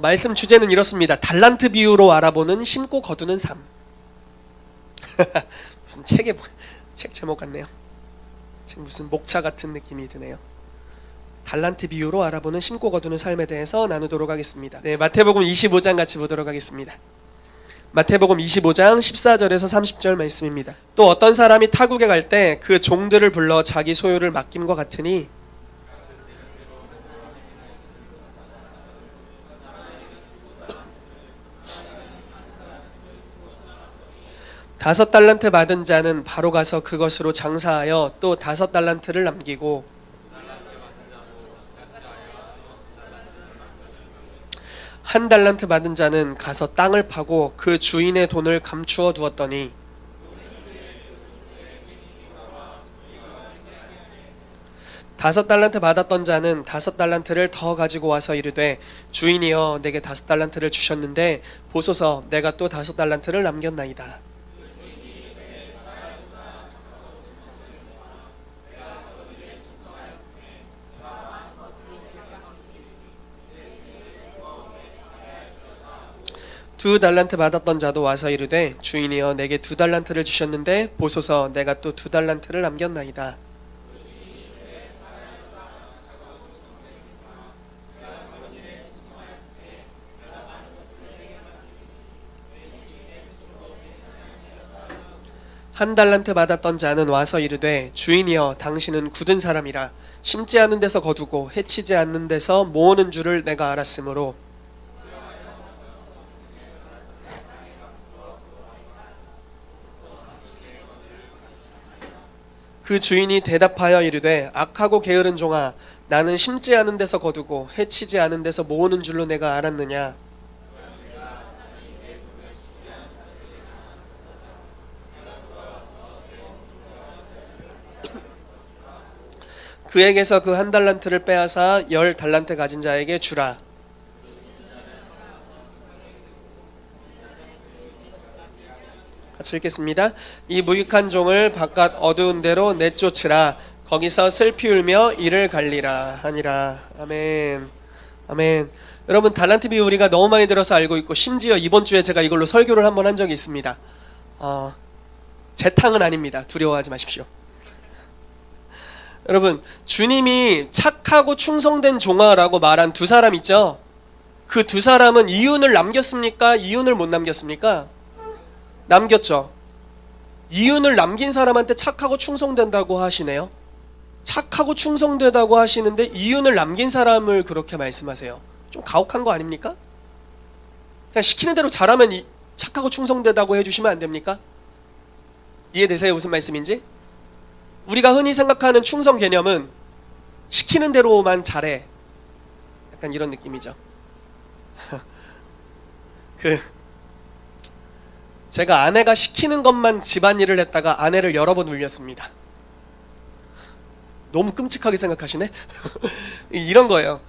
말씀 주제는 이렇습니다. 달란트 비유로 알아보는 심고 거두는 삶. 무슨 책 제목 같네요. 무슨 목차 같은 느낌이 드네요. 달란트 비유로 알아보는 심고 거두는 삶에 대해서 나누도록 하겠습니다. 네, 마태복음 25장 같이 보도록 하겠습니다. 마태복음 25장 14절에서 30절 말씀입니다. 또 어떤 사람이 타국에 갈 때 그 종들을 불러 자기 소유를 맡김과 같으니 다섯 달란트 받은 자는 바로 가서 그것으로 장사하여 또 다섯 달란트를 남기고 한 달란트 받은 자는 가서 땅을 파고 그 주인의 돈을 감추어 두었더니 다섯 달란트 받았던 자는 다섯 달란트를 더 가지고 와서 이르되 주인이여 내게 다섯 달란트를 주셨는데 보소서 내가 또 다섯 달란트를 남겼나이다. 두 달란트 받았던 자도 와서 이르되 주인이여 내게 두 달란트를 주셨는데 보소서 내가 또 두 달란트를 남겼나이다. 한 달란트 받았던 자는 와서 이르되 주인이여 당신은 굳은 사람이라 심지 않은 데서 거두고 해치지 않는 데서 모으는 줄을 내가 알았으므로 그 주인이 대답하여 이르되 악하고 게으른 종아 나는 심지 않은 데서 거두고 해치지 않은 데서 모으는 줄로 내가 알았느냐. 그에게서 그 한 달란트를 빼앗아 10달란트 가진 자에게 주라. 같이 읽겠습니다. 이 무익한 종을 바깥 어두운 데로 내쫓으라. 거기서 슬피 울며 이를 갈리라 하니라. 아멘. 아멘. 여러분 달란트 비유 우리가 너무 많이 들어서 알고 있고 심지어 이번 주에 제가 이걸로 설교를 한번 한 적이 있습니다. 제 탕은 아닙니다. 두려워하지 마십시오. 여러분 주님이 착하고 충성된 종아라고 말한 두 사람 있죠? 그 두 사람은 이윤을 남겼습니까? 이윤을 못 남겼습니까? 남겼죠. 이윤을 남긴 사람한테 착하고 충성된다고 하시네요. 착하고 충성되다고 하시는데 이윤을 남긴 사람을 그렇게 말씀하세요. 좀 가혹한 거 아닙니까? 그냥 시키는 대로 잘하면 착하고 충성되다고 해주시면 안 됩니까? 이해되세요? 무슨 말씀인지? 우리가 흔히 생각하는 충성 개념은 시키는 대로만 잘해. 약간 이런 느낌이죠. 제가 아내가 시키는 것만 집안일을 했다가 아내를 여러 번 울렸습니다. 너무 끔찍하게 생각하시네? 이런 거예요.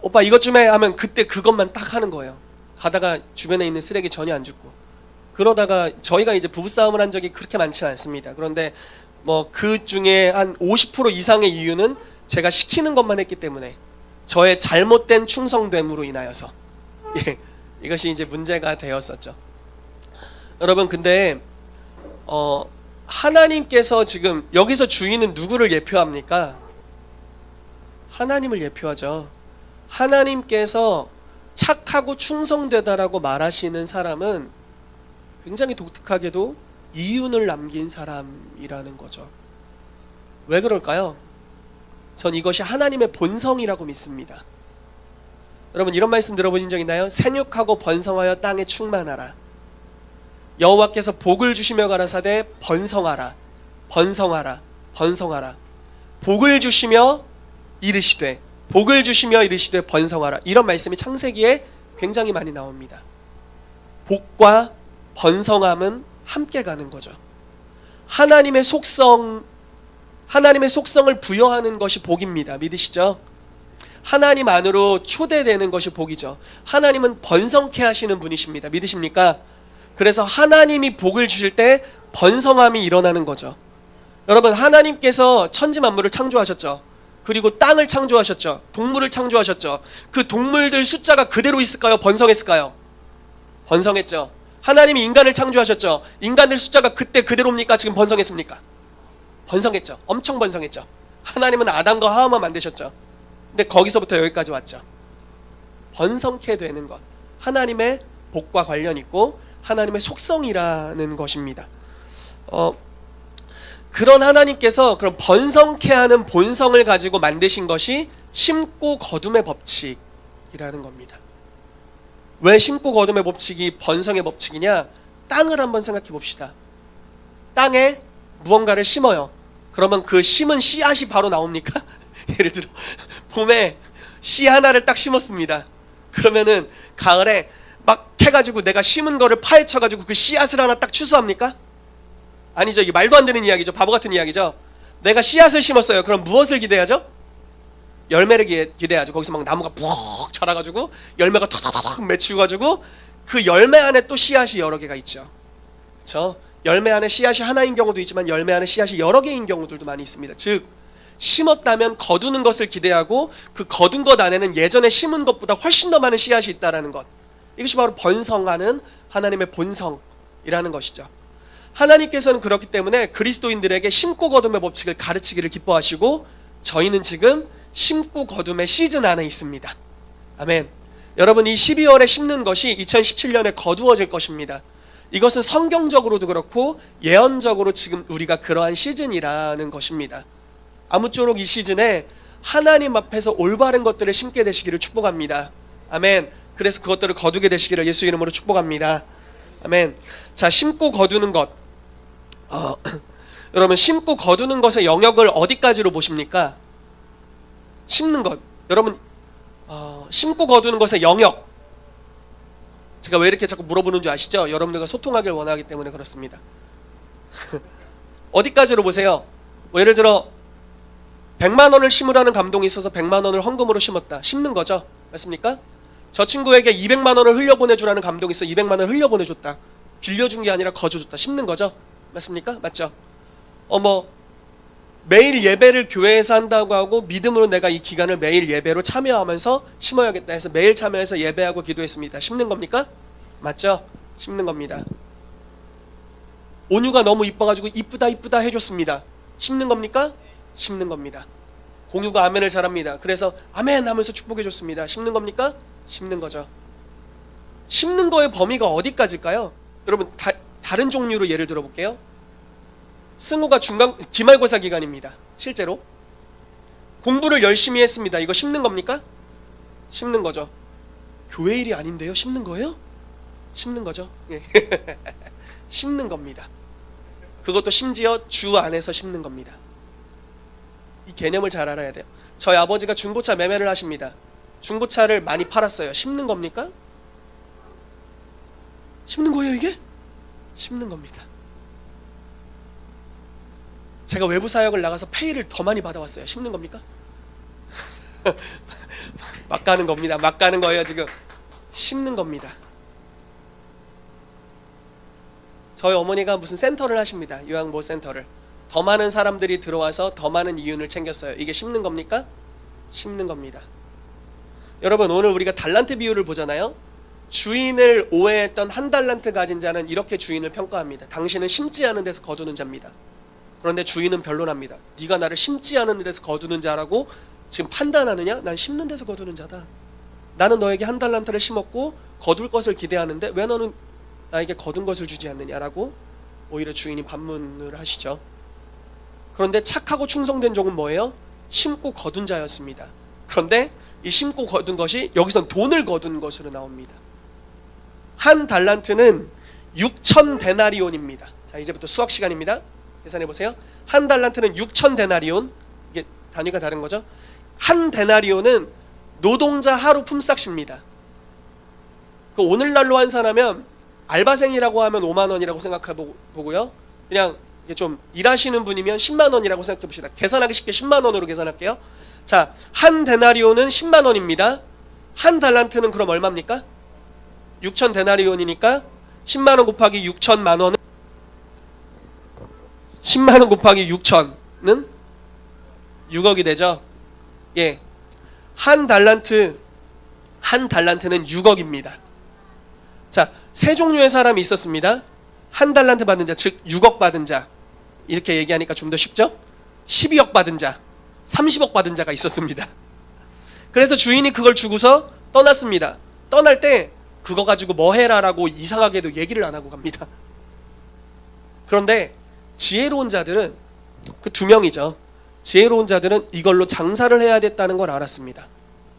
오빠 이것 좀 해 하면 그때 그것만 딱 하는 거예요. 가다가 주변에 있는 쓰레기 전혀 안 줍고. 그러다가 저희가 이제 부부싸움을 한 적이 그렇게 많지는 않습니다. 그런데 뭐 그 중에 한 50% 이상의 이유는 제가 시키는 것만 했기 때문에 저의 잘못된 충성됨으로 인하여서 이것이 이제 문제가 되었었죠. 여러분 근데 하나님께서 지금 여기서 주인은 누구를 예표합니까? 하나님을 예표하죠. 하나님께서 착하고 충성되다라고 말하시는 사람은 굉장히 독특하게도 이윤을 남긴 사람이라는 거죠. 왜 그럴까요? 전 이것이 하나님의 본성이라고 믿습니다. 여러분 이런 말씀 들어보신 적 있나요? 생육하고 번성하여 땅에 충만하라. 여호와께서 복을 주시며 가라사대 번성하라. 번성하라. 번성하라. 복을 주시며 이르시되 복을 주시며 이르시되 번성하라. 이런 말씀이 창세기에 굉장히 많이 나옵니다. 복과 번성함은 함께 가는 거죠. 하나님의 속성을 부여하는 것이 복입니다. 믿으시죠? 하나님 안으로 초대되는 것이 복이죠. 하나님은 번성케 하시는 분이십니다. 믿으십니까? 그래서 하나님이 복을 주실 때 번성함이 일어나는 거죠. 여러분 하나님께서 천지 만물을 창조하셨죠. 그리고 땅을 창조하셨죠. 동물을 창조하셨죠. 그 동물들 숫자가 그대로 있을까요? 번성했을까요? 번성했죠. 하나님이 인간을 창조하셨죠. 인간들 숫자가 그때 그대로입니까? 지금 번성했습니까? 번성했죠. 엄청 번성했죠. 하나님은 아담과 하와만 만드셨죠. 근데 거기서부터 여기까지 왔죠. 번성케 되는 것, 하나님의 복과 관련 있고 하나님의 속성이라는 것입니다. 그런 하나님께서 그런 번성케 하는 본성을 가지고 만드신 것이 심고 거둠의 법칙이라는 겁니다. 왜 심고 거둠의 법칙이 번성의 법칙이냐? 땅을 한번 생각해 봅시다. 땅에 무언가를 심어요. 그러면 그 심은 씨앗이 바로 나옵니까? 예를 들어 봄에 씨 하나를 딱 심었습니다. 그러면은 가을에 막 해가지고 내가 심은 거를 파헤쳐가지고 그 씨앗을 하나 딱 추수합니까? 아니죠. 이게 말도 안 되는 이야기죠. 바보 같은 이야기죠. 내가 씨앗을 심었어요. 그럼 무엇을 기대하죠? 열매를 기대하죠. 거기서 막 나무가 푹 자라가지고 열매가 탁탁탁 맺히고가지고 그 열매 안에 또 씨앗이 여러 개가 있죠. 그렇죠? 열매 안에 씨앗이 하나인 경우도 있지만 열매 안에 씨앗이 여러 개인 경우들도 많이 있습니다. 즉 심었다면 거두는 것을 기대하고 그 거둔 것 안에는 예전에 심은 것보다 훨씬 더 많은 씨앗이 있다는 것. 이것이 바로 번성하는 하나님의 본성이라는 것이죠. 하나님께서는 그렇기 때문에 그리스도인들에게 심고 거둠의 법칙을 가르치기를 기뻐하시고 저희는 지금 심고 거둠의 시즌 안에 있습니다. 아멘. 여러분, 이 12월에 심는 것이 2017년에 거두어질 것입니다. 이것은 성경적으로도 그렇고 예언적으로 지금 우리가 그러한 시즌이라는 것입니다. 아무쪼록 이 시즌에 하나님 앞에서 올바른 것들을 심게 되시기를 축복합니다. 아멘. 그래서 그것들을 거두게 되시기를 예수 이름으로 축복합니다. 아멘. 자, 심고 거두는 것. 여러분, 심고 거두는 것의 영역을 어디까지로 보십니까? 심는 것. 여러분, 심고 거두는 것의 영역. 제가 왜 이렇게 자꾸 물어보는 줄 아시죠? 여러분들과 소통하길 원하기 때문에 그렇습니다. 어디까지로 보세요? 뭐 예를 들어 100만 원을 심으라는 감동이 있어서 100만 원을 헌금으로 심었다. 심는 거죠. 맞습니까? 저 친구에게 200만 원을 흘려보내주라는 감동이 있어 200만 원을 흘려보내줬다. 빌려준 게 아니라 거저줬다. 심는 거죠. 맞습니까? 맞죠? 매일 예배를 교회에서 한다고 하고 믿음으로 내가 이 기간을 매일 예배로 참여하면서 심어야겠다 해서 매일 참여해서 예배하고 기도했습니다. 심는 겁니까? 맞죠? 심는 겁니다. 온유가 너무 이뻐가지고 이쁘다 이쁘다 해줬습니다. 심는 겁니까? 심는 겁니다. 공유가 아멘을 잘합니다. 그래서 아멘 하면서 축복해줬습니다. 심는 겁니까? 심는 거죠. 심는 거의 범위가 어디까지일까요? 여러분, 다른 종류로 예를 들어볼게요. 승우가 기말고사 기간입니다. 실제로 공부를 열심히 했습니다. 이거 심는 겁니까? 심는 거죠. 교회 일이 아닌데요? 심는 거예요? 심는 거죠. 예. 심는 겁니다. 그것도 심지어 주 안에서 심는 겁니다. 이 개념을 잘 알아야 돼요. 저희 아버지가 중고차 매매를 하십니다. 중고차를 많이 팔았어요. 심는 겁니까? 심는 거예요 이게? 심는 겁니다. 제가 외부 사역을 나가서 페이를 더 많이 받아왔어요. 심는 겁니까? 막 가는 겁니다. 막 가는 거예요 지금. 심는 겁니다. 저희 어머니가 무슨 센터를 하십니다. 요양보호 센터를. 더 많은 사람들이 들어와서 더 많은 이윤을 챙겼어요. 이게 심는 겁니까? 심는 겁니다. 여러분, 오늘 우리가 달란트 비유를 보잖아요. 주인을 오해했던 한 달란트 가진 자는 이렇게 주인을 평가합니다. 당신은 심지 않은 데서 거두는 자입니다. 그런데 주인은 변론합니다. 네가 나를 심지 않은 데서 거두는 자라고 지금 판단하느냐? 난 심는 데서 거두는 자다. 나는 너에게 한 달란트를 심었고 거둘 것을 기대하는데 왜 너는 나에게 거둔 것을 주지 않느냐라고 오히려 주인이 반문을 하시죠. 그런데 착하고 충성된 종은 뭐예요? 심고 거둔 자였습니다. 그런데 이 심고 거둔 것이 여기선 돈을 거둔 것으로 나옵니다. 한 달란트는 6천 데나리온입니다. 자, 이제부터 수학 시간입니다. 계산해 보세요. 한 달란트는 6천 데나리온. 이게 단위가 다른 거죠. 한 데나리온은 노동자 하루 품삯입니다. 그 오늘날로 환산하면 알바생이라고 하면 5만 원이라고 생각해 보고요. 그냥 좀 일하시는 분이면 10만 원이라고 생각해 봅시다. 계산하기 쉽게 10만 원으로 계산할게요. 자, 한 데나리온은 10만 원입니다. 한 달란트는 그럼 얼마입니까? 6천 데나리온이니까 10만 원 곱하기 6천만 원은 10만 원 곱하기 6천은 6억이 되죠. 예, 한 달란트는 6억입니다. 자, 세 종류의 사람이 있었습니다. 한 달란트 받은 자, 즉 6억 받은 자. 이렇게 얘기하니까 좀 더 쉽죠? 12억 받은 자, 30억 받은 자가 있었습니다. 그래서 주인이 그걸 주고서 떠났습니다. 떠날 때 그거 가지고 뭐 해라라고 이상하게도 얘기를 안 하고 갑니다. 그런데 지혜로운 자들은 그 두 명이죠. 지혜로운 자들은 이걸로 장사를 해야 됐다는 걸 알았습니다.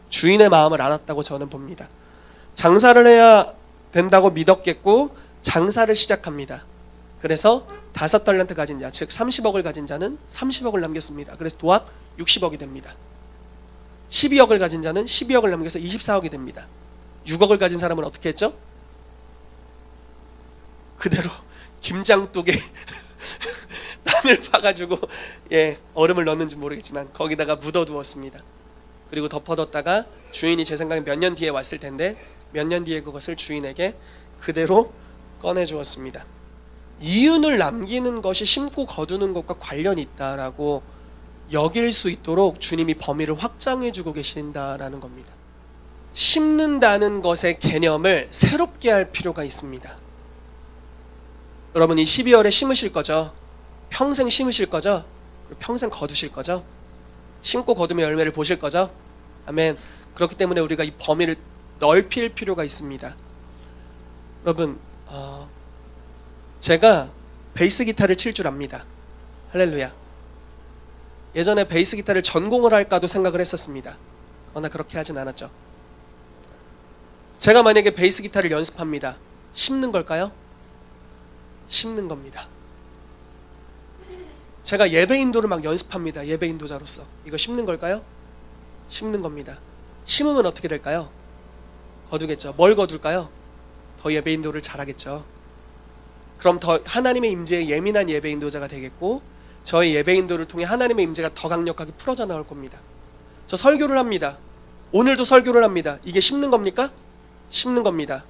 주인의 마음을 알았다고 저는 봅니다. 장사를 해야 된다고 믿었겠고 장사를 시작합니다. 그래서 5달란트 가진 자, 즉 30억을 가진 자는 30억을 남겼습니다. 그래서 도합 60억이 됩니다. 12억을 가진 자는 12억을 남겨서 24억이 됩니다. 6억을 가진 사람은 어떻게 했죠? 그대로 김장독에 땅을 파가지고 얼음을 넣었는지 모르겠지만 거기다가 묻어두었습니다. 그리고 덮어뒀다가 주인이 제 생각에 몇 년 뒤에 왔을 텐데 몇 년 뒤에 그것을 주인에게 그대로 꺼내주었습니다. 이윤을 남기는 것이 심고 거두는 것과 관련이 있다라고 여길 수 있도록 주님이 범위를 확장해주고 계신다라는 겁니다. 심는다는 것의 개념을 새롭게 할 필요가 있습니다. 여러분 이 12월에 심으실 거죠? 평생 심으실 거죠? 평생 거두실 거죠? 심고 거두며 열매를 보실 거죠? 아멘. 그렇기 때문에 우리가 이 범위를 넓힐 필요가 있습니다. 여러분 제가 베이스 기타를 칠 줄 압니다. 할렐루야. 예전에 베이스 기타를 전공을 할까도 생각을 했었습니다. 그러나 그렇게 하진 않았죠. 제가 만약에 베이스 기타를 연습합니다. 심는 걸까요? 심는 겁니다. 제가 예배 인도를 막 연습합니다. 예배 인도자로서. 이거 심는 걸까요? 심는 겁니다. 심으면 어떻게 될까요? 거두겠죠. 뭘 거둘까요? 더 예배 인도를 잘하겠죠. 그럼 더 하나님의 임재에 예민한 예배 인도자가 되겠고 저의 예배 인도를 통해 하나님의 임재가 더 강력하게 풀어져 나올 겁니다. 저 설교를 합니다. 오늘도 설교를 합니다. 이게 심는 겁니까? 심는 겁니다.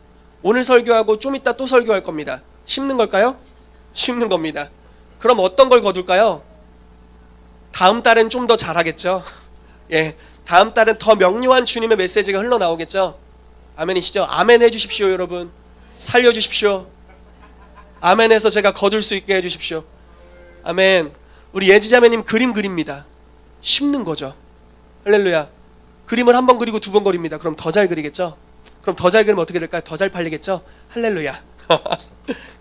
오늘 설교하고 좀 이따 또 설교할 겁니다. 심는 걸까요? 심는 겁니다. 그럼 어떤 걸 거둘까요? 다음 달엔 좀 더 잘하겠죠. 다음 달엔 더 명료한 주님의 메시지가 흘러나오겠죠. 아멘이시죠? 아멘 해주십시오. 여러분 살려주십시오. 아멘해서 제가 거둘 수 있게 해주십시오. 아멘. 우리 예지자매님 그림 그립니다. 심는 거죠. 할렐루야. 그림을 한 번 그리고 두 번 그립니다. 그럼 더 잘 그리겠죠. 그럼 더 잘 그리면 어떻게 될까요? 더 잘 팔리겠죠. 할렐루야.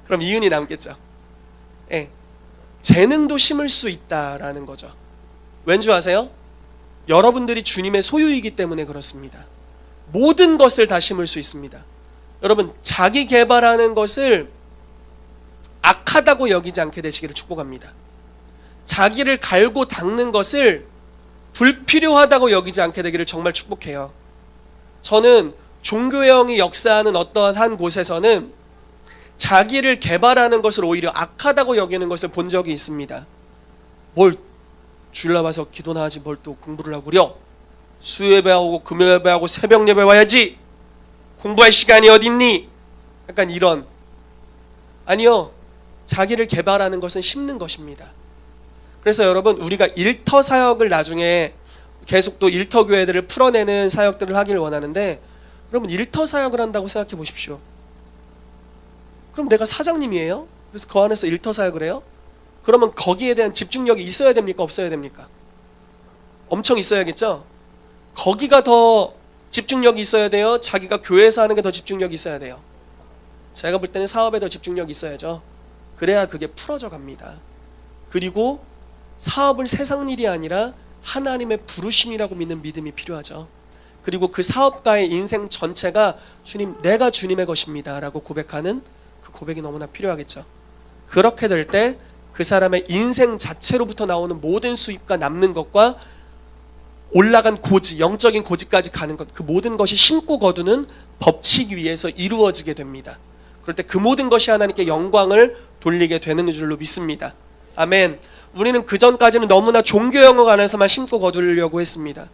그럼 이윤이 남겠죠. 재능도 심을 수 있다라는 거죠. 왠지 아세요? 여러분들이 주님의 소유이기 때문에 그렇습니다. 모든 것을 다 심을 수 있습니다. 여러분 자기 개발하는 것을 악하다고 여기지 않게 되시기를 축복합니다. 자기를 갈고 닦는 것을 불필요하다고 여기지 않게 되기를 정말 축복해요. 저는 종교형이 역사하는 어떠한 한 곳에서는 자기를 개발하는 것을 오히려 악하다고 여기는 것을 본 적이 있습니다. 뭘 주일 나와서 기도나 하지 뭘 또 공부를 하고 그려? 수요예배하고 금요예배하고 새벽예배 와야지. 공부할 시간이 어딨니? 약간 이런. 아니요. 자기를 개발하는 것은 심는 것입니다. 그래서 여러분 우리가 일터 사역을 나중에 계속 또 일터 교회들을 풀어내는 사역들을 하기를 원하는데 여러분 일터 사역을 한다고 생각해 보십시오. 그럼 내가 사장님이에요? 그래서 그 안에서 일터 사역을 해요? 그러면 거기에 대한 집중력이 있어야 됩니까? 없어야 됩니까? 엄청 있어야겠죠? 거기가 더 집중력이 있어야 돼요? 자기가 교회에서 하는 게 더 집중력이 있어야 돼요? 제가 볼 때는 사업에 더 집중력이 있어야죠. 그래야 그게 풀어져 갑니다. 그리고 사업을 세상 일이 아니라 하나님의 부르심이라고 믿는 믿음이 필요하죠. 그리고 그 사업가의 인생 전체가 주님, 내가 주님의 것입니다 라고 고백하는 그 고백이 너무나 필요하겠죠. 그렇게 될 때 그 사람의 인생 자체로부터 나오는 모든 수입과 남는 것과 올라간 고지, 영적인 고지까지 가는 것, 그 모든 것이 심고 거두는 법칙 위에서 이루어지게 됩니다. 그럴 때 그 모든 것이 하나님께 영광을 돌리게 되는 줄로 믿습니다. 아멘. 우리는 그 전까지는 너무나 종교영역 안에서만 심고 거두려고 했습니다.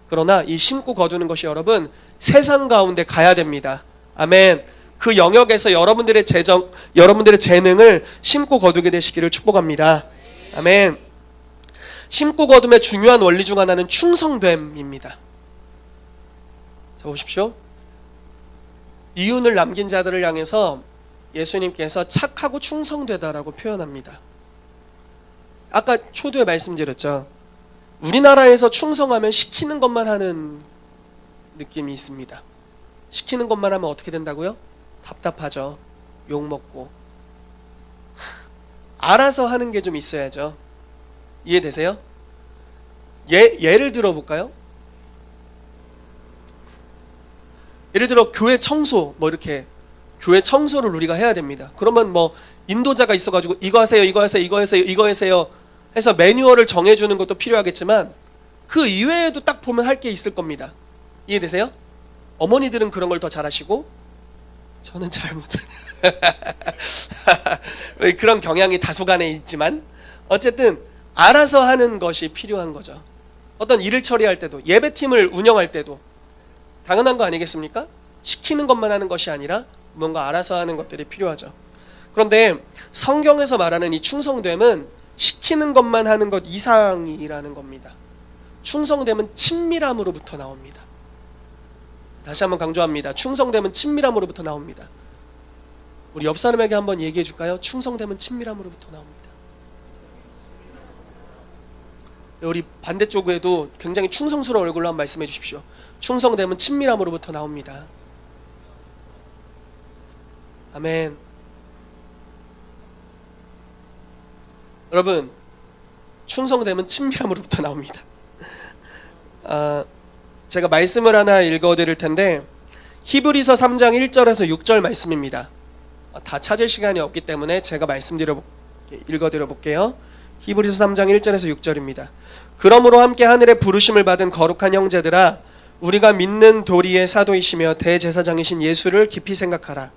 그러나 이 심고 거두는 것이 여러분 세상 가운데 가야 됩니다. 아멘. 그 영역에서 여러분들의 재능을 심고 거두게 되시기를 축복합니다. 아멘. 심고 거둠의 중요한 원리 중 하나는 충성됨입니다. 자, 보십시오. 이윤을 남긴 자들을 향해서 예수님께서 착하고 충성되다라고 표현합니다. 아까 초두에 말씀드렸죠. 우리나라에서 충성하면 시키는 것만 하는 느낌이 있습니다. 시키는 것만 하면 어떻게 된다고요? 답답하죠. 욕먹고. 알아서 하는 게 좀 있어야죠. 이해되세요? 예를 들어 볼까요? 예를 들어 교회 청소 이렇게 교회 청소를 우리가 해야 됩니다. 그러면 인도자가 있어가지고 이거 하세요, 이거 하세요, 이거 하세요, 이거 하세요 해서 매뉴얼을 정해주는 것도 필요하겠지만 그 이외에도 딱 보면 할 게 있을 겁니다. 이해되세요? 어머니들은 그런 걸 더 잘하시고 저는 잘 못하네요. 그런 경향이 다소간에 있지만 어쨌든 알아서 하는 것이 필요한 거죠. 어떤 일을 처리할 때도, 예배팀을 운영할 때도 당연한 거 아니겠습니까? 시키는 것만 하는 것이 아니라 뭔가 알아서 하는 것들이 필요하죠. 그런데 성경에서 말하는 이 충성됨은 시키는 것만 하는 것 이상이라는 겁니다. 충성됨은 친밀함으로부터 나옵니다. 다시 한번 강조합니다. 충성됨은 친밀함으로부터 나옵니다. 우리 옆 사람에게 한번 얘기해 줄까요? 충성됨은 친밀함으로부터 나옵니다. 우리 반대쪽에도 굉장히 충성스러운 얼굴로 한번 말씀해 주십시오. 충성됨은 친밀함으로부터 나옵니다. 아멘. 여러분, 충성됨은 친밀함으로부터 나옵니다. 제가 말씀을 하나 읽어드릴 텐데 히브리서 3장 1절에서 6절 말씀입니다. 다 찾을 시간이 없기 때문에 제가 읽어드려 볼게요. 히브리서 3장 1절에서 6절입니다. 그러므로 함께 하늘의 부르심을 받은 거룩한 형제들아, 우리가 믿는 도리의 사도이시며 대제사장이신 예수를 깊이 생각하라.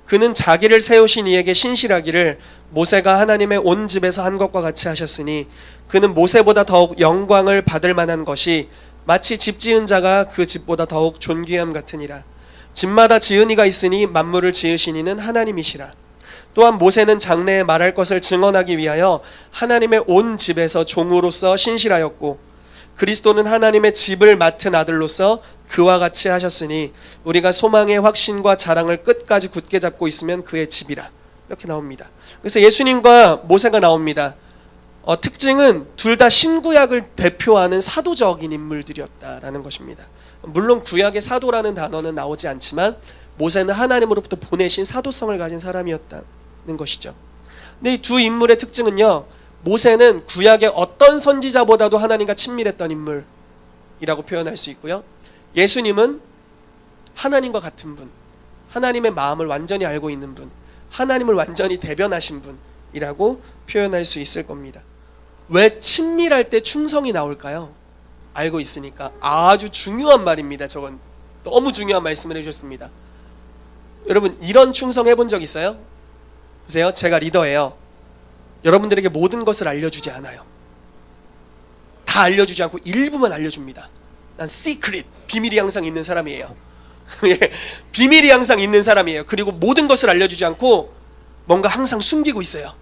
그는 자기를 세우신 이에게 신실하기를 모세가 하나님의 온 집에서 한 것과 같이 하셨으니 그는 모세보다 더욱 영광을 받을 만한 것이 마치 집 지은 자가 그 집보다 더욱 존귀함 같으니라. 집마다 지은 이가 있으니 만물을 지으신 이는 하나님이시라. 또한 모세는 장래에 말할 것을 증언하기 위하여 하나님의 온 집에서 종으로서 신실하였고 그리스도는 하나님의 집을 맡은 아들로서 그와 같이 하셨으니 우리가 소망의 확신과 자랑을 끝까지 굳게 잡고 있으면 그의 집이라. 이렇게 나옵니다. 그래서 예수님과 모세가 나옵니다. 특징은 둘 다 신구약을 대표하는 사도적인 인물들이었다라는 것입니다. 물론 구약의 사도라는 단어는 나오지 않지만 모세는 하나님으로부터 보내신 사도성을 가진 사람이었다는 것이죠. 근데 이 두 인물의 특징은요, 모세는 구약의 어떤 선지자보다도 하나님과 친밀했던 인물이라고 표현할 수 있고요, 예수님은 하나님과 같은 분, 하나님의 마음을 완전히 알고 있는 분, 하나님을 완전히 대변하신 분이라고 표현할 수 있을 겁니다. 왜 친밀할 때 충성이 나올까요? 알고 있으니까. 아주 중요한 말입니다. 저건 너무 중요한 말씀을 해주셨습니다. 여러분, 이런 충성 해본 적 있어요? 보세요. 제가 리더예요. 여러분들에게 모든 것을 알려주지 않아요. 다 알려주지 않고 일부만 알려줍니다. 난 시크릿, 비밀이 항상 있는 사람이에요. 비밀이 항상 있는 사람이에요. 그리고 모든 것을 알려주지 않고 뭔가 항상 숨기고 있어요.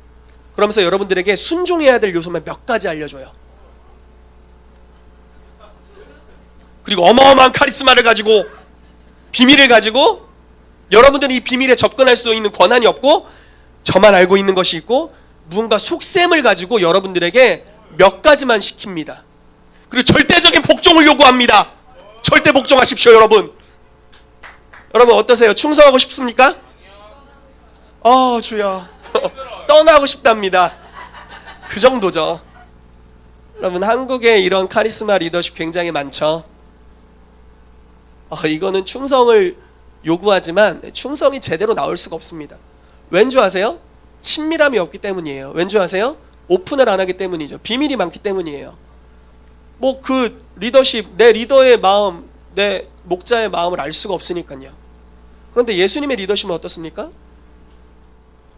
그러면서 여러분들에게 순종해야 될 요소만 몇 가지 알려줘요. 그리고 어마어마한 카리스마를 가지고, 비밀을 가지고 여러분들이 이 비밀에 접근할 수 있는 권한이 없고 저만 알고 있는 것이 있고, 무언가 속셈을 가지고 여러분들에게 몇 가지만 시킵니다. 그리고 절대적인 복종을 요구합니다. 절대 복종하십시오. 여러분 어떠세요? 충성하고 싶습니까? 주여 떠나고 싶답니다. 그 정도죠. 여러분, 한국에 이런 카리스마 리더십 굉장히 많죠. 이거는 충성을 요구하지만 충성이 제대로 나올 수가 없습니다. 왠 줄 아세요? 친밀함이 없기 때문이에요. 왠 줄 아세요? 오픈을 안 하기 때문이죠. 비밀이 많기 때문이에요. 그 리더십, 내 리더의 마음, 내 목자의 마음을 알 수가 없으니까요. 그런데 예수님의 리더십은 어떻습니까?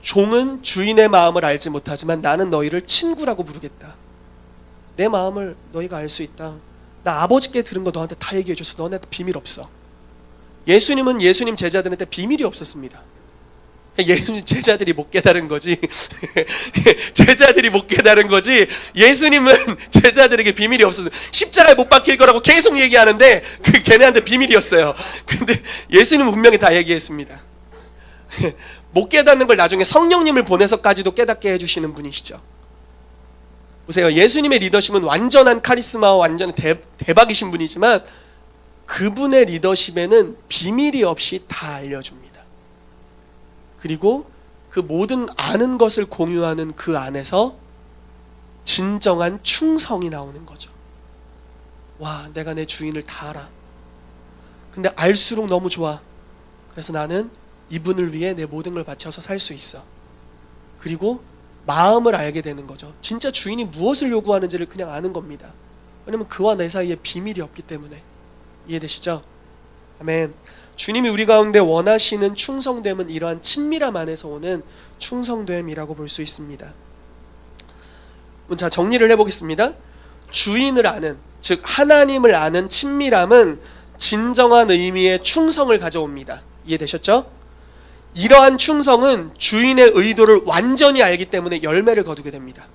종은 주인의 마음을 알지 못하지만 나는 너희를 친구라고 부르겠다. 내 마음을 너희가 알 수 있다. 나 아버지께 들은 거 너한테 다 얘기해줘서 너네한테 비밀 없어. 예수님은 예수님 제자들한테 비밀이 없었습니다. 예수님 제자들이 못 깨달은 거지. 제자들이 못 깨달은 거지. 예수님은 제자들에게 비밀이 없어서 십자가에 못 박힐 거라고 계속 얘기하는데 그 걔네한테 비밀이었어요. 근데 예수님은 분명히 다 얘기했습니다. 못 깨닫는 걸 나중에 성령님을 보내서까지도 깨닫게 해주시는 분이시죠. 보세요. 예수님의 리더십은 완전한 카리스마와 완전한 대박이신 분이지만 그분의 리더십에는 비밀이 없이 다 알려줍니다. 그리고 그 모든 아는 것을 공유하는 그 안에서 진정한 충성이 나오는 거죠. 와, 내가 내 주인을 다 알아. 근데 알수록 너무 좋아. 그래서 나는 이분을 위해 내 모든 걸 바쳐서 살 수 있어. 그리고 마음을 알게 되는 거죠. 진짜 주인이 무엇을 요구하는지를 그냥 아는 겁니다. 왜냐면 그와 내 사이에 비밀이 없기 때문에. 이해되시죠? 아멘. 주님이 우리 가운데 원하시는 충성됨은 이러한 친밀함 안에서 오는 충성됨이라고 볼 수 있습니다. 자, 정리를 해보겠습니다. 주인을 아는, 즉 하나님을 아는 친밀함은 진정한 의미의 충성을 가져옵니다. 이해되셨죠? 이러한 충성은 주인의 의도를 완전히 알기 때문에 열매를 거두게 됩니다.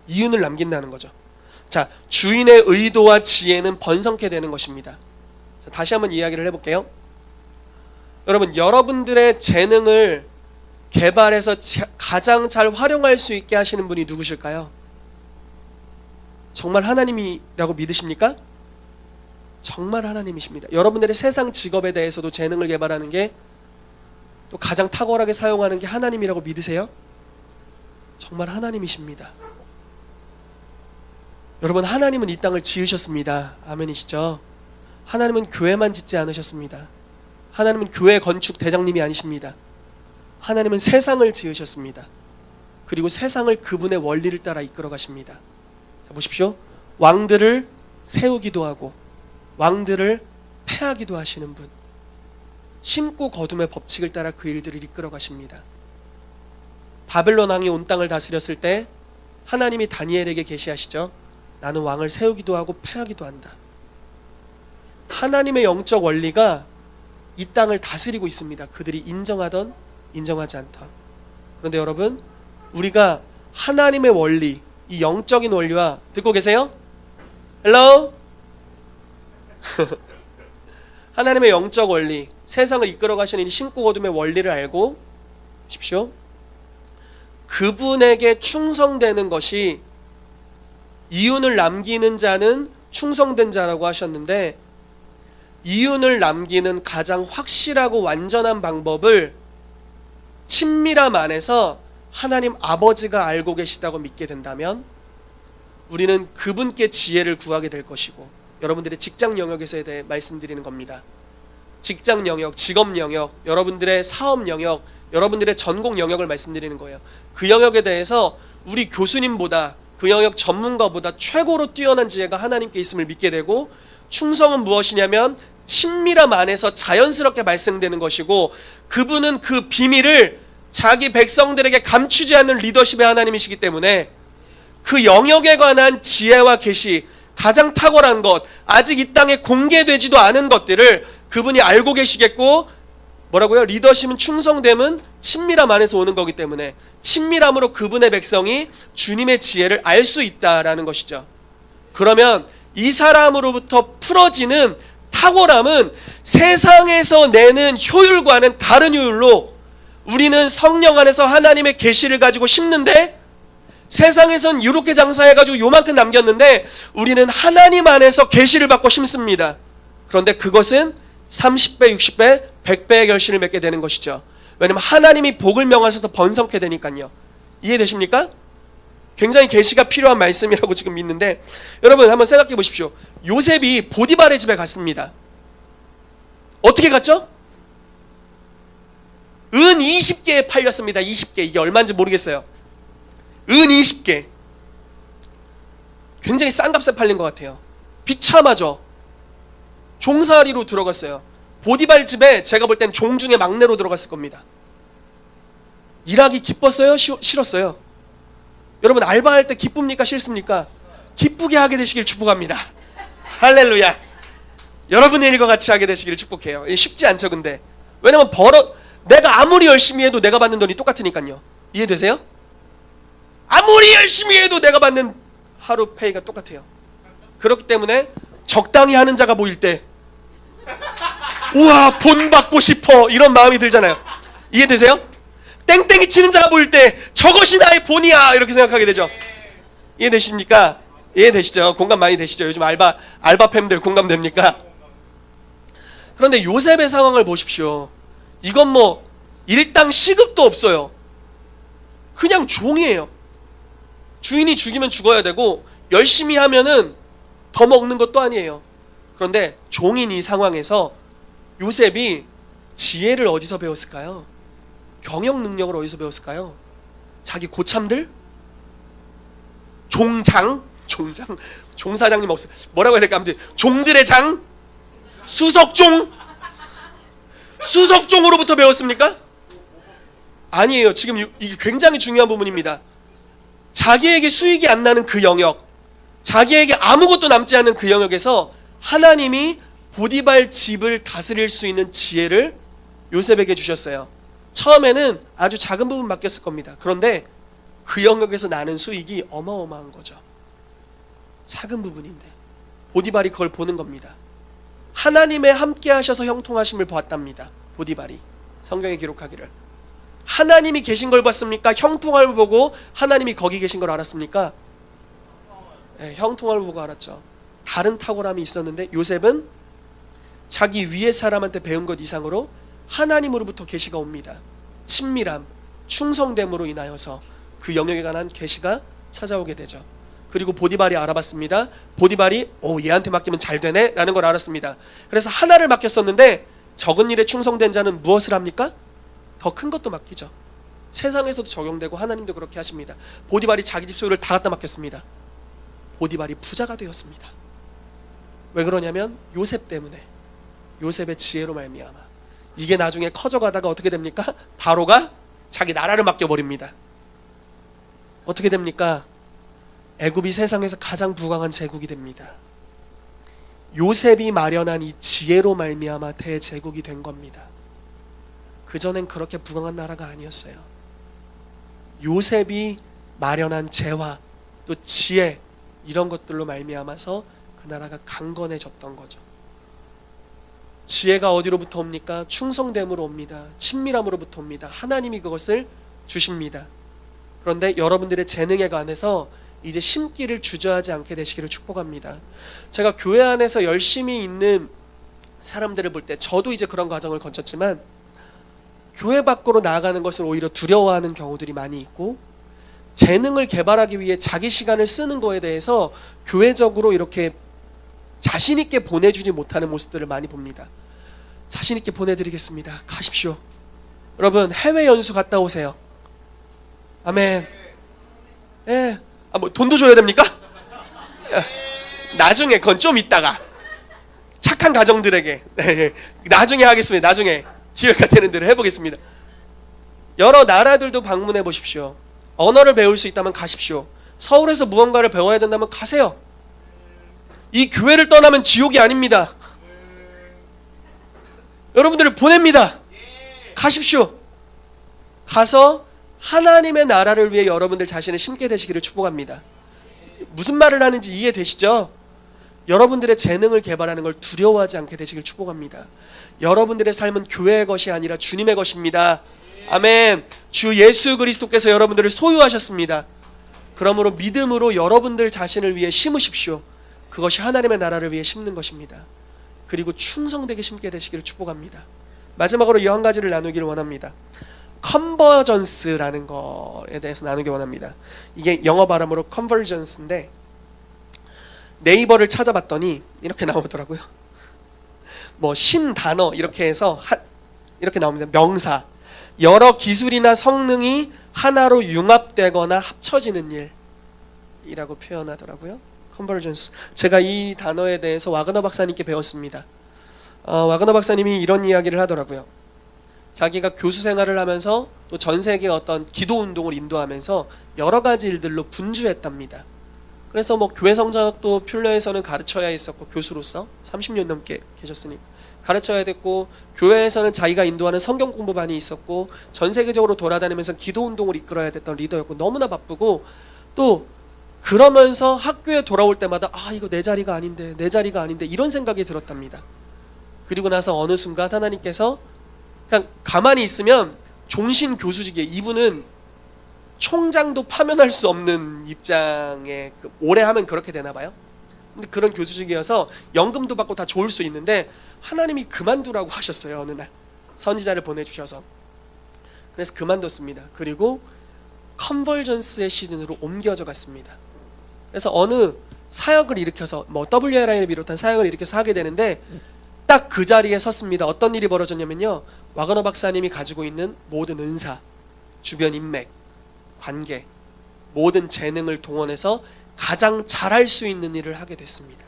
이윤을 남긴다는 거죠. 자, 주인의 의도와 지혜는 번성케 되는 것입니다. 자, 다시 한번 이야기를 해볼게요. 여러분, 여러분들의 재능을 개발해서 가장 잘 활용할 수 있게 하시는 분이 누구실까요? 정말 하나님이라고 믿으십니까? 정말 하나님이십니다. 여러분들의 세상 직업에 대해서도 재능을 개발하는 게 또 가장 탁월하게 사용하는 게 하나님이라고 믿으세요? 정말 하나님이십니다. 여러분, 하나님은 이 땅을 지으셨습니다. 아멘이시죠? 하나님은 교회만 짓지 않으셨습니다. 하나님은 교회 건축 대장님이 아니십니다. 하나님은 세상을 지으셨습니다. 그리고 세상을 그분의 원리를 따라 이끌어 가십니다. 자, 보십시오. 왕들을 세우기도 하고 왕들을 패하기도 하시는 분. 심고 거둠의 법칙을 따라 그 일들을 이끌어 가십니다. 바벨론 왕이 온 땅을 다스렸을 때 하나님이 다니엘에게 계시하시죠. 나는 왕을 세우기도 하고 패하기도 한다. 하나님의 영적 원리가 이 땅을 다스리고 있습니다. 그들이 인정하던 인정하지 않던. 그런데 여러분, 우리가 하나님의 원리, 이 영적인 원리와 듣고 계세요? 헬로? 하나님의 영적 원리, 세상을 이끌어 가시는 이 심고 거둠의 원리를 알고 보십시오. 그분에게 충성되는 것이 이윤을 남기는 자는 충성된 자라고 하셨는데, 이윤을 남기는 가장 확실하고 완전한 방법을 친밀함 안에서 하나님 아버지가 알고 계시다고 믿게 된다면 우리는 그분께 지혜를 구하게 될 것이고, 여러분들의 직장 영역에서에 대해 말씀드리는 겁니다. 직장 영역, 직업 영역, 여러분들의 사업 영역, 여러분들의 전공 영역을 말씀드리는 거예요. 그 영역에 대해서 우리 교수님보다, 그 영역 전문가보다 최고로 뛰어난 지혜가 하나님께 있음을 믿게 되고, 충성은 무엇이냐면 친밀함 안에서 자연스럽게 발생되는 것이고, 그분은 그 비밀을 자기 백성들에게 감추지 않는 리더십의 하나님이시기 때문에 그 영역에 관한 지혜와 계시, 가장 탁월한 것, 아직 이 땅에 공개되지도 않은 것들을 그분이 알고 계시겠고, 뭐라고요? 리더십은 충성됨은 친밀함 안에서 오는 거기 때문에 친밀함으로 그분의 백성이 주님의 지혜를 알 수 있다라는 것이죠. 그러면 이 사람으로부터 풀어지는 탁월함은 세상에서 내는 효율과는 다른 효율로, 우리는 성령 안에서 하나님의 계시를 가지고 심는데 세상에선 이렇게 장사해가지고 요만큼 남겼는데 우리는 하나님 안에서 계시를 받고 심습니다. 그런데 그것은 30배, 60배, 100배의 결실을 맺게 되는 것이죠. 왜냐면 하나님이 복을 명하셔서 번성케 되니까요. 이해되십니까? 굉장히 계시가 필요한 말씀이라고 지금 믿는데, 여러분 한번 생각해 보십시오. 요셉이 보디발의 집에 갔습니다. 어떻게 갔죠? 은 20개에 팔렸습니다. 20개. 이게 얼마인지 모르겠어요. 은 20개. 굉장히 싼 값에 팔린 것 같아요. 비참하죠. 종살이로 들어갔어요. 보디발 집에 제가 볼 땐 종 중에 막내로 들어갔을 겁니다. 일하기 기뻤어요? 싫었어요? 여러분, 알바할 때 기쁩니까? 싫습니까? 기쁘게 하게 되시길 축복합니다. 할렐루야. 여러분의 일과 같이 하게 되시기를 축복해요. 쉽지 않죠. 근데 왜냐면 내가 아무리 열심히 해도 내가 받는 돈이 똑같으니까요. 이해되세요? 아무리 열심히 해도 내가 받는 하루 페이가 똑같아요. 그렇기 때문에 적당히 하는 자가 보일 때 우와 본 받고 싶어 이런 마음이 들잖아요. 이해되세요? 땡땡이 치는 자가 보일 때 저것이 나의 본이야 이렇게 생각하게 되죠. 이해되십니까? 이해되시죠? 공감 많이 되시죠? 요즘 알바팸들 공감됩니까? 그런데 요셉의 상황을 보십시오. 이건 뭐 일당 시급도 없어요. 그냥 종이에요. 주인이 죽이면 죽어야 되고 열심히 하면은 더 먹는 것도 아니에요. 그런데 종인 이 상황에서 요셉이 지혜를 어디서 배웠을까요? 경영 능력을 어디서 배웠을까요? 자기 고참들? 종사장님 없어요. 뭐라고 해야 될까? 아무튼 종들의 장? 수석종으로부터 배웠습니까? 아니에요. 지금 이게 굉장히 중요한 부분입니다. 자기에게 수익이 안 나는 그 영역, 자기에게 아무것도 남지 않은 그 영역에서 하나님이 보디발 집을 다스릴 수 있는 지혜를 요셉에게 주셨어요. 처음에는 아주 작은 부분 맡겼을 겁니다. 그런데 그 영역에서 나는 수익이 어마어마한 거죠. 작은 부분인데 보디발이 그걸 보는 겁니다. 하나님의 함께 하셔서 형통하심을 보았답니다. 보디발이 성경에 기록하기를. 하나님이 계신 걸 봤습니까? 형통함을 보고 하나님이 거기 계신 걸 알았습니까? 네, 형통함을 보고 알았죠. 다른 탁월함이 있었는데 요셉은 자기 위의 사람한테 배운 것 이상으로 하나님으로부터 계시가 옵니다. 친밀함, 충성됨으로 인하여서 그 영역에 관한 계시가 찾아오게 되죠. 그리고 보디발이 알아봤습니다. 보디발이 얘한테 맡기면 잘 되네 라는 걸 알았습니다. 그래서 하나를 맡겼었는데 적은 일에 충성된 자는 무엇을 합니까? 더 큰 것도 맡기죠. 세상에서도 적용되고 하나님도 그렇게 하십니다. 보디발이 자기 집 소유를 다 갖다 맡겼습니다. 보디발이 부자가 되었습니다. 왜 그러냐면 요셉 때문에, 요셉의 지혜로 말미암아. 이게 나중에 커져가다가 어떻게 됩니까? 바로가 자기 나라를 맡겨버립니다. 어떻게 됩니까? 애굽이 세상에서 가장 부강한 제국이 됩니다. 요셉이 마련한 이 지혜로 말미암아 대제국이 된 겁니다. 그전엔 그렇게 부강한 나라가 아니었어요. 요셉이 마련한 재화 또 지혜 이런 것들로 말미암아서 그 나라가 강건해졌던 거죠. 지혜가 어디로부터 옵니까? 충성됨으로 옵니다. 친밀함으로부터 옵니다. 하나님이 그것을 주십니다. 그런데 여러분들의 재능에 관해서 이제 심기를 주저하지 않게 되시기를 축복합니다. 제가 교회 안에서 열심히 있는 사람들을 볼 때 저도 이제 그런 과정을 거쳤지만 교회 밖으로 나아가는 것을 오히려 두려워하는 경우들이 많이 있고 재능을 개발하기 위해 자기 시간을 쓰는 거에 대해서 교회적으로 이렇게 자신 있게 보내주지 못하는 모습들을 많이 봅니다. 자신 있게 보내드리겠습니다. 가십시오. 여러분 해외 연수 갔다 오세요. 아멘. 예. 뭐 돈도 줘야 됩니까? 나중에 그건 좀 있다가 착한 가정들에게 나중에 하겠습니다. 나중에 기회가 되는 대로 해보겠습니다. 여러 나라들도 방문해 보십시오. 언어를 배울 수 있다면 가십시오. 서울에서 무언가를 배워야 된다면 가세요. 이 교회를 떠나면 지옥이 아닙니다. 여러분들을 보냅니다. 가십시오. 가서 하나님의 나라를 위해 여러분들 자신을 심게 되시기를 축복합니다. 무슨 말을 하는지 이해되시죠? 여러분들의 재능을 개발하는 걸 두려워하지 않게 되시길 축복합니다. 여러분들의 삶은 교회의 것이 아니라 주님의 것입니다. 아멘. 주 예수 그리스도께서 여러분들을 소유하셨습니다. 그러므로 믿음으로 여러분들 자신을 위해 심으십시오. 그것이 하나님의 나라를 위해 심는 것입니다. 그리고 충성되게 심게 되시기를 축복합니다. 마지막으로 이 한 가지를 나누기를 원합니다. 컨버전스라는 거에 대해서 나누기 원합니다. 이게 영어 발음으로 컨버전스인데 네이버를 찾아봤더니 이렇게 나오더라고요. 뭐 신단어 이렇게 해서 이렇게 나옵니다. 명사. 여러 기술이나 성능이 하나로 융합되거나 합쳐지는 일이라고 표현하더라고요. 컨버전스. 제가 이 단어에 대해서 와그너 박사님께 배웠습니다. 와그너 박사님이 이런 이야기를 하더라고요. 자기가 교수 생활을 하면서 또 전 세계 어떤 기도 운동을 인도하면서 여러 가지 일들로 분주했답니다. 그래서 뭐 교회 성장학도 퓰러에서는 가르쳐야 했었고 교수로서 30년 넘게 계셨으니 가르쳐야 됐고, 교회에서는 자기가 인도하는 성경 공부반이 있었고, 전 세계적으로 돌아다니면서 기도 운동을 이끌어야 됐던 리더였고, 너무나 바쁘고, 또 그러면서 학교에 돌아올 때마다 이거 내 자리가 아닌데, 내 자리가 아닌데 이런 생각이 들었답니다. 그리고 나서 어느 순간 하나님께서 그냥 가만히 있으면 종신 교수직에, 이분은 총장도 파면할 수 없는 입장에, 오래 하면 그렇게 되나 봐요. 근데 그런 교수직이어서 연금도 받고 다 좋을 수 있는데 하나님이 그만두라고 하셨어요. 어느 날 선지자를 보내주셔서. 그래서 그만뒀습니다. 그리고 컨버전스의 시즌으로 옮겨져 갔습니다. 그래서 어느 사역을 일으켜서 WLI를 비롯한 사역을 일으켜서 하게 되는데 딱 그 자리에 섰습니다. 어떤 일이 벌어졌냐면요, 와거너 박사님이 가지고 있는 모든 은사, 주변 인맥, 관계, 모든 재능을 동원해서 가장 잘할 수 있는 일을 하게 됐습니다.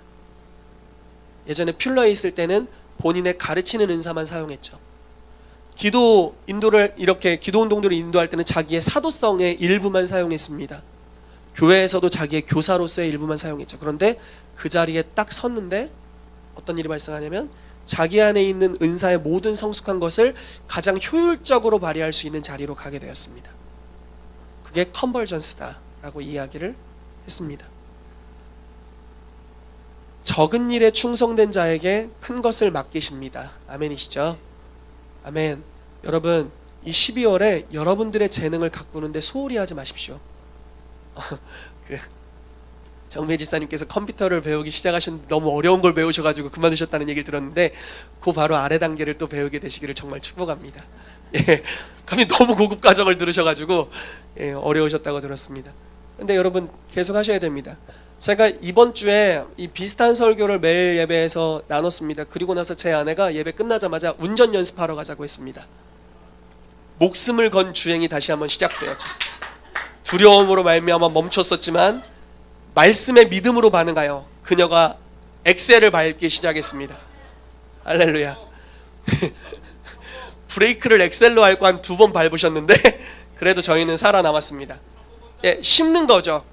예전에 퓰러에 있을 때는 본인의 가르치는 은사만 사용했죠. 기도 인도를, 이렇게 기도 운동들을 인도할 때는 자기의 사도성의 일부만 사용했습니다. 교회에서도 자기의 교사로서의 일부만 사용했죠. 그런데 그 자리에 딱 섰는데 어떤 일이 발생하냐면 자기 안에 있는 은사의 모든 성숙한 것을 가장 효율적으로 발휘할 수 있는 자리로 가게 되었습니다. 그게 컨버전스다라고 이야기를 했습니다. 적은 일에 충성된 자에게 큰 것을 맡기십니다. 아멘이시죠? 아멘. 여러분, 이 12월에 여러분들의 재능을 가꾸는데 소홀히 하지 마십시오. 정매 집사님께서 컴퓨터를 배우기 시작하셨는데 너무 어려운 걸 배우셔가지고 그만두셨다는 얘기를 들었는데, 그 바로 아래 단계를 또 배우게 되시기를 정말 축복합니다. 예, 감히 너무 고급 과정을 들으셔가지고 어려우셨다고 들었습니다. 근데 여러분 계속 하셔야 됩니다. 제가 이번 주에 이 비슷한 설교를 매일 예배에서 나눴습니다. 그리고 나서 제 아내가 예배 끝나자마자 운전 연습하러 가자고 했습니다. 목숨을 건 주행이 다시 한번 시작되었죠. 두려움으로 말미암아 멈췄었지만 말씀의 믿음으로 반응하여 그녀가 엑셀을 밟기 시작했습니다. 할렐루야. 브레이크를 엑셀로 밟고 한 2번 밟으셨는데 그래도 저희는 살아남았습니다. 예, 심는 거죠.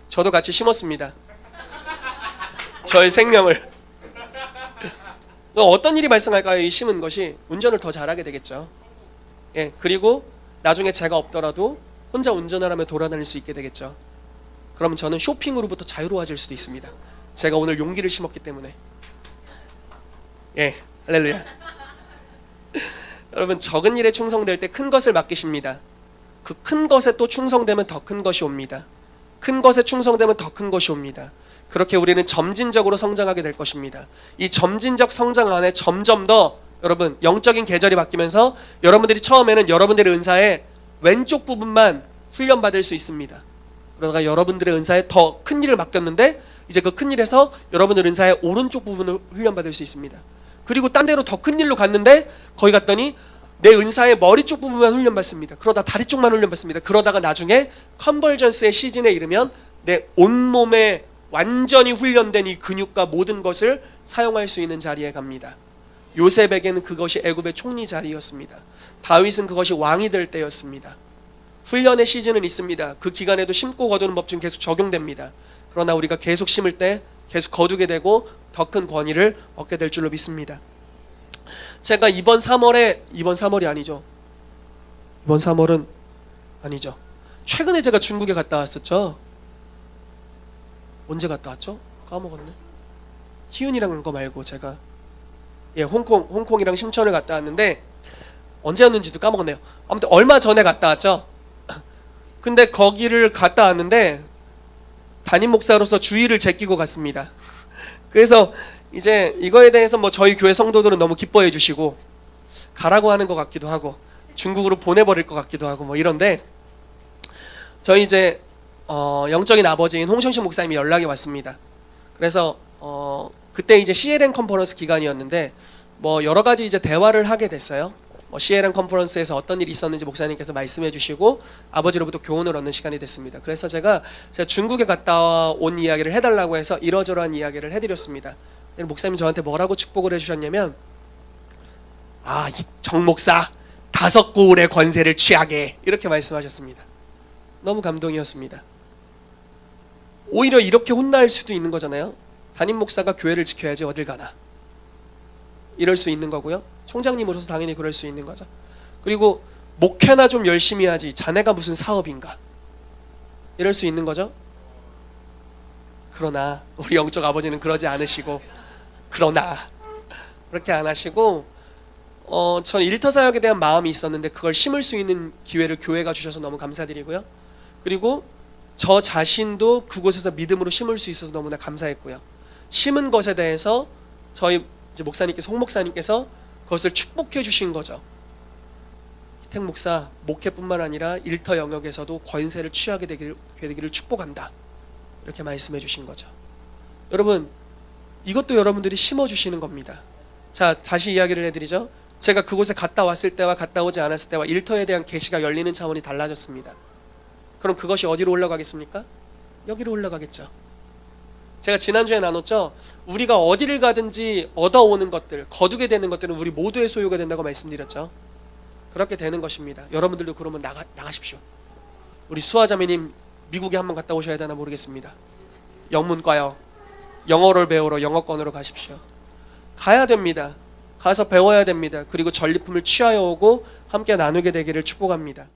저도 같이 심었습니다. 저의 생명을. 어떤 일이 발생할까요? 이 심은 것이 운전을 더 잘하게 되겠죠. 예, 그리고 나중에 제가 없더라도 혼자 운전을 하며 돌아다닐 수 있게 되겠죠. 그러면 저는 쇼핑으로부터 자유로워질 수도 있습니다. 제가 오늘 용기를 심었기 때문에. 예, 할렐루야. 여러분, 적은 일에 충성될 때 큰 것을 맡기십니다. 그 큰 것에 또 충성되면 더 큰 것이 옵니다. 큰 것에 충성되면 더 큰 것이 옵니다. 그렇게 우리는 점진적으로 성장하게 될 것입니다. 이 점진적 성장 안에 점점 더 여러분 영적인 계절이 바뀌면서 여러분들이 처음에는 여러분들의 은사의 왼쪽 부분만 훈련받을 수 있습니다. 그러다가 여러분들의 은사에 더 큰 일을 맡겼는데 이제 그 큰 일에서 여러분들 은사의 오른쪽 부분을 훈련받을 수 있습니다. 그리고 딴 데로 더 큰 일로 갔는데 거기 갔더니 내 은사의 머리 쪽 부분만 훈련받습니다. 그러다 다리 쪽만 훈련받습니다. 그러다가 나중에 컨버전스의 시즌에 이르면 내 온몸에 완전히 훈련된 이 근육과 모든 것을 사용할 수 있는 자리에 갑니다. 요셉에게는 그것이 애굽의 총리 자리였습니다. 다윗은 그것이 왕이 될 때였습니다. 훈련의 시즌은 있습니다. 그 기간에도 심고 거두는 법칙은 계속 적용됩니다. 그러나 우리가 계속 심을 때 계속 거두게 되고 더 큰 권위를 얻게 될 줄로 믿습니다. 제가 이번 3월이 아니죠. 이번 3월은 아니죠. 최근에 제가 중국에 갔다 왔었죠. 언제 갔다 왔죠? 까먹었네. 희은이랑 간 거 말고 제가 홍콩이랑 심천을 갔다 왔는데 언제였는지도 까먹었네요. 아무튼 얼마 전에 갔다 왔죠. 근데 거기를 갔다 왔는데 담임 목사로서 주의를 제끼고 갔습니다. 그래서 이제 이거에 대해서 뭐 저희 교회 성도들은 너무 기뻐해 주시고 가라고 하는 것 같기도 하고 중국으로 보내버릴 것 같기도 하고 뭐 이런데 저희 이제 영적인 아버지인 홍성신 목사님이 연락이 왔습니다. 그래서 그때 이제 CLN 컨퍼런스 기간이었는데 뭐 여러 가지 이제 대화를 하게 됐어요. CLN 컨퍼런스에서 어떤 일이 있었는지 목사님께서 말씀해 주시고 아버지로부터 교훈을 얻는 시간이 됐습니다. 그래서 제가 중국에 갔다 온 이야기를 해달라고 해서 이러저러한 이야기를 해드렸습니다. 목사님이 저한테 뭐라고 축복을 해주셨냐면 이 정 목사 5고울의 권세를 취하게 이렇게 말씀하셨습니다. 너무 감동이었습니다. 오히려 이렇게 혼날 수도 있는 거잖아요. 담임 목사가 교회를 지켜야지 어딜 가나. 이럴 수 있는 거고요. 총장님으로서 당연히 그럴 수 있는 거죠. 그리고 목회나 좀 열심히 하지 자네가 무슨 사업인가 이럴 수 있는 거죠. 그러나 우리 영적 아버지는 그러지 않으시고 그러나 그렇게 안 하시고 저는 일터사역에 대한 마음이 있었는데 그걸 심을 수 있는 기회를 교회가 주셔서 너무 감사드리고요. 그리고 저 자신도 그곳에서 믿음으로 심을 수 있어서 너무나 감사했고요. 심은 것에 대해서 저희 이제 목사님께서 홍 목사님께서 그것을 축복해 주신 거죠. 희택 목사 목회뿐만 아니라 일터 영역에서도 권세를 취하게 되기를 축복한다. 이렇게 말씀해 주신 거죠. 여러분 이것도 여러분들이 심어 주시는 겁니다. 자, 다시 이야기를 해드리죠. 제가 그곳에 갔다 왔을 때와 갔다 오지 않았을 때와 일터에 대한 계시가 열리는 차원이 달라졌습니다. 그럼 그것이 어디로 올라가겠습니까? 여기로 올라가겠죠. 제가 지난주에 나눴죠. 우리가 어디를 가든지 얻어오는 것들, 거두게 되는 것들은 우리 모두의 소유가 된다고 말씀드렸죠. 그렇게 되는 것입니다. 여러분들도 그러면 나가십시오. 우리 수아자매님 미국에 한번 갔다 오셔야 되나 모르겠습니다. 영문과요. 영어를 배우러 영어권으로 가십시오. 가야 됩니다. 가서 배워야 됩니다. 그리고 전리품을 취하여 오고 함께 나누게 되기를 축복합니다.